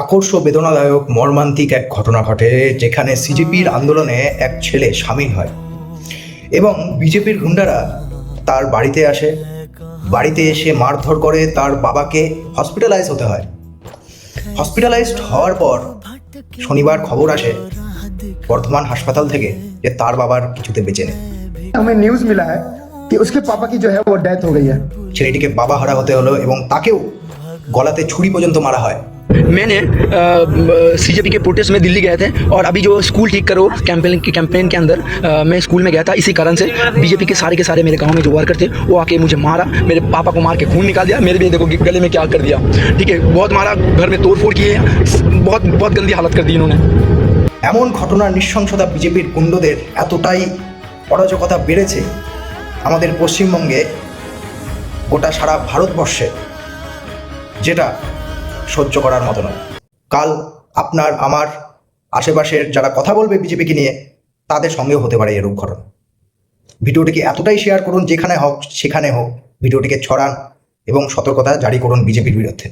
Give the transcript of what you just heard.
আকর্ষ বেদনাদায়ক মর্মান্তিক এক ঘটনা ঘটে, যেখানে সিজেপির আন্দোলনে এক ছেলে সামিল হয় এবং বিজেপির গুন্ডারা তার বাড়িতে আসে। বাড়িতে এসে মারধর করে, তার বাবাকে হসপিটালাইজ হতে হয়। হসপিটালাইজড হওয়ার পর শনিবার খবর আসে বর্ধমান হাসপাতাল থেকে যে তার বাবার কিছুতে বেঁচে নেই। हमें न्यूज मिला है कि उसके पापा की जो है वो डेथ हो गई है। ছেলেটিকে बाबा হারা हते हलो এবং তাকেও গলাতে ছুরি পর্যন্ত मारा হয়। मैंने सीजेपी के प्रोटेस्ट में दिल्ली गए थे और अभी जो स्कूल ठीक करो कैंपेन के अंदर मैं स्कूल में गया था। इसी कारण से बीजेपी के सारे मेरे गांव में जो वर्कर थे वो आके मुझे मारा, मेरे पापा को मार के खून निकाल दिया, मेरे भी देखो गले में क्या कर दिया। ठीक है, बहुत मारा, घर में तोड़ फोड़ किए, बहुत बहुत गंदी हालत कर दी इन्होंने। এমন ঘটনার নৃশংসতা বিজেপির গুন্ডদের এতটাই অরাজকতা বেড়েছে আমাদের পশ্চিমবঙ্গে, গোটা সারা ভারতবর্ষে, যেটা সহ্য করার মতো নয়। কাল আপনার আমার আশেপাশের যারা কথা বলবে বিজেপিকে নিয়ে, তাদের সঙ্গেও হতে পারে এরূপ ঘটনা। ভিডিওটিকে এতটাই শেয়ার করুন, যেখানে হোক সেখানে হোক ভিডিওটিকে ছড়ান এবং সতর্কতা জারি করুন বিজেপির বিরুদ্ধে।